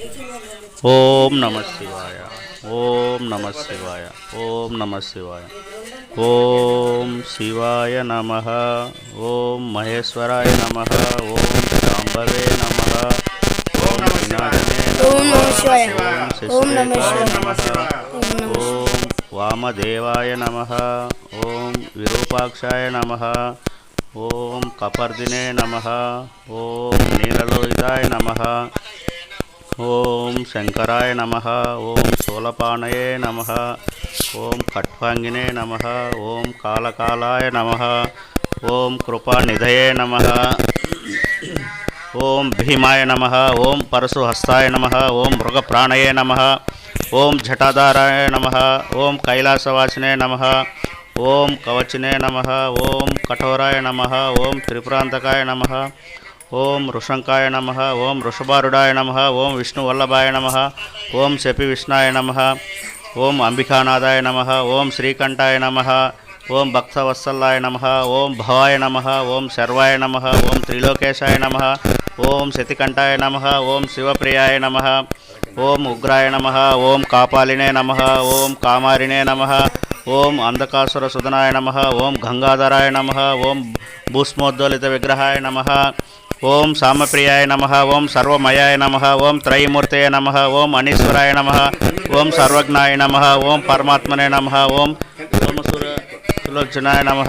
ఓం నమ శివాయ. ఓం నమ శివాయ. ఓం నమ శివాయ. ఓం శివాయ నమ. ఓం మహేశ్వరాయ నమ. ఓం శాంభవే నమ. ఓం వినాశనే నమ. ఓం శశిరేఖాయ నమ. ఓం వామదేవాయ నమ. ఓం విరూపాక్షాయ నమ. ఓం కపర్దినే నమ. ఓం నీలలోహితాయ నమ. ఓం శంకరాయ నమ. ఓం శూలపాణయే నమ. ఓం ఖట్వాంగినే నమ. ఓం కాలకాలాయ నమ. ఓం కృపానిధయే నమ. ఓం భీమాయ నమ. ఓం పరశుహస్తాయ నమ. ఓం మృగప్రాణయే నమ. ఓం జటాధారాయ నమ. ఓం కైలాసవాసినే నమ. ఓం కవచినే నమ. ఓం కఠోరాయ నమ. ఓం త్రిపురాంతకాయ నమ. ఓం ఋషంకాయ నమ. ఓం వృషభారుడాయ నమ. ఓం విష్ణువల్లభాయ నమ. ఓం శపి విష్ణాయ నమ. ఓం అంబికానాథాయ నమ. ఓం శ్రీకంఠాయ నమ. ఓం భక్తవత్సలాయ నమ. ఓం భవాయ నమ. ఓం శర్వాయ నమ. ఓం త్రిలోకేశాయ నమ. ఓం శతికంఠాయ నమ. ఓం శివప్రియాయ నమ. ఓం ఉగ్రాయ నమ. ఓం కాపాలినే నమ. ఓం కామారినే నమ. ఓం అంధకాసుర సుధనాయ నమ. ఓం గంగాధరాయ నమ. ఓం భూస్మోద్దోలిత విగ్రహాయ నమ. ఓం సామప్రియాయ నమ. ఓం సర్వమయాయ నమ. ఓం త్రయమూర్తయ నమ. ఓం అనీశ్వరాయ నమ. ఓం సర్వజ్ఞాయ నమ. ఓం పరమాత్మనే నమ. ఓం సులోచనాయ నమ.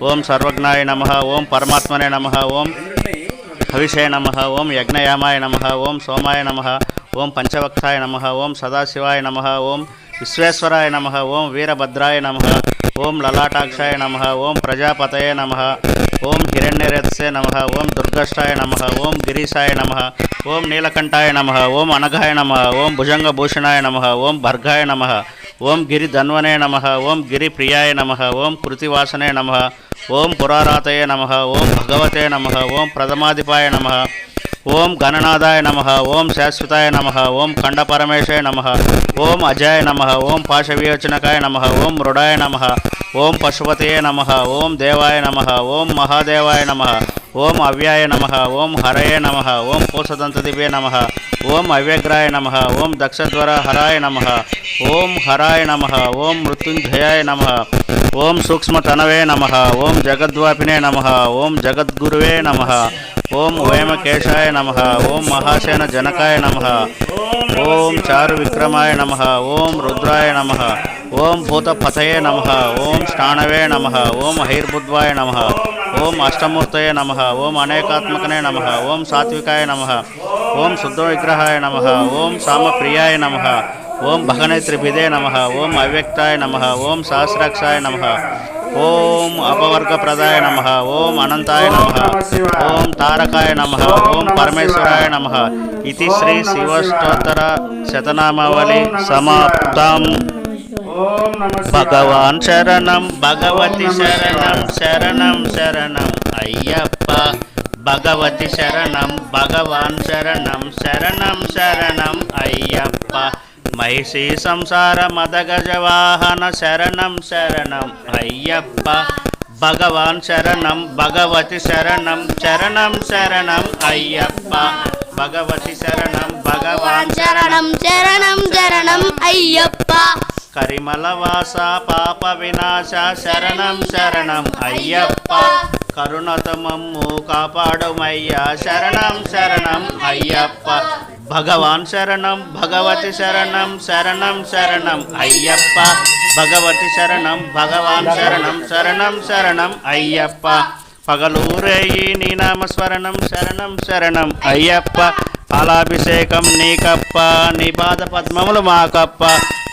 ఓం సర్వజ్ఞాయ నమ. ఓం పరమాత్మనే నమ. ఓం హవిషయ నమ. ఓం యజ్ఞయామాయ నమ. ఓం సోమాయ నమ. ఓం పంచవక్తాయ నమ. ఓం సదాశివాయ నమ. ఓం విశ్వేశ్వరాయ నమ. ఓం వీరభద్రాయ నమ. ఓం లలాటాక్షాయ నమ. ఓం ప్రజాపతయే నమ. ఓం హిరణ్యరేతసే నమ. ఓం దుర్గష్టాయ నమ. ఓం గిరీశాయ నమ. ఓం నీలకంఠాయ నమ. ఓం అనఘాయ నమ. ఓం భుజంగభూషణాయ నమ. ఓం భర్గాయ నమ. ఓం గిరిధన్వనే నమ. ఓం గిరిప్రియాయ నమ. ఓం కృతివాసనే నమ. ఓం పురారాతయే నమ. ఓం భగవతే నమ. ఓం ప్రథమాధిపాయ నమ. ఓం గణనాథాయ నమ. ఓం శాశ్వతాయ నమ. ఓం ఖండపరమేశాయ నమ. ఓం అజాయ నమ. ఓం పాశవియోచనకాయ నమ. ఓం మృడాయ నమ. ఓం పశుపతయే నమ. ఓం దేవాయ నమ. ఓం మహాదేవాయ నమ. ఓం అవ్యాయ నమ. ఓం హరయే నమ. ఓం పూసదంతదివే నమ. ఓం అవ్యగ్రాయ నమ. ఓం దక్షద్వర హరాయ నమ. ఓం హరాయ నమ. ఓం మృత్యుంజయాయ నమ. ఓం సూక్ష్మతనవే నమ. ఓం జగద్వాపినే నమ. ఓం జగద్గురువే నమ. ఓం వేమకేశాయ నమ. ఓం మహాసేన జనకాయ నమ. ఓం చారు విక్రమాయ నమ. ఓం రుద్రాయ నమ. ఓం భూతపతయే నమ. ఓం స్నానవే నమ. ఓం హైర్బుద్వాయ నమ. ఓం అష్టమూర్తయే నమ. ఓం అనేకాత్మకనే నమ. ఓం సాత్వికాయ నమ. ఓం శుద్ధ విగ్రహాయ నమ. ఓం సామప్రియాయ నమ. ఓం భగనేత్రిభిదే నమ. ఓం అవ్యక్తాయ నమ. ఓం సహస్రాక్షాయ నమ. ఓం అపవర్గప్రదాయ నమ. ఓం అనంతాయ నమ. ఓం తారకాయ నమ. ఓం పరమేశ్వరాయ నమ. ఇది శ్రీ శివస్తోత్తర శతనామావళి సమాప్తం. భగవాన్ శరణం భగవతి శరణం శరణం శరణం అయ్యప్ప. భగవతి శరణం భగవాన్ శరణం శరణం శరణం అయ్యప్ప. మహిషీ సంసార మదగజవాహన శరణం శరణం అయ్యప్ప. భగవాన్ శరణం భగవతి శరణం శరణం శరణం అయ్యప్ప. భగవతి శరణం భగవాన్ శరణం శరణం శరణం అయ్యప్ప. కరిమలవాస పాప వినాశ శరణం శరణం అయ్యప్ప. కరుణతమమ్ము కాపాడుమయ్యా శరణం శరణం అయ్యప్ప. భగవాన్ శరణం భగవతి శరణం శరణం శరణం అయ్యప్ప. భగవతి శరణం భగవాన్ శరణం శరణం శరణం అయ్యప్ప. పగలూరేయి నీ నామస్మరణం శరణం శరణం అయ్యప్ప. పాలాభిషేకం నీకప్ప నీ పాద పద్మములు మాకప్ప.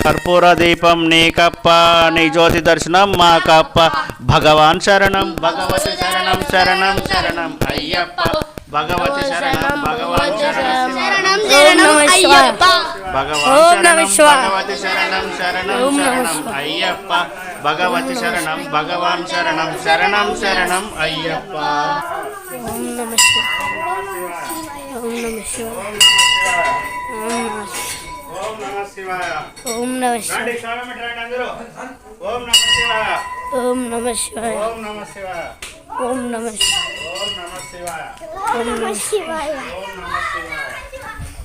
కర్పూర దీపం నీకప్ప నీ జ్యోతి దర్శనం మాకప్ప. భగవాన్ శరణం భగవతి శరణం శరణం శరణం అయ్యప్ప. భగవతి శరణం భగవాన్ శరణం శరణం శరణం అయ్యప్ప. భగవాన్ శరణం భగవతి శరణం శరణం శరణం అయ్యప్ప. భగవతి శరణం భగవాన్ శరణం శరణం శరణం అయ్యప్ప. ఓం నమః శివాయ. ఓం నమః శివాయ. ఓం నమః శివాయ. ఓం నమః శివాయ. ఓం నమః శివాయ. ఓం నమః శివాయ. ఓం నమః శివాయ. ఓం నమః శివాయ. ఓం నమః శివాయ. ఓం నమః శివాయ.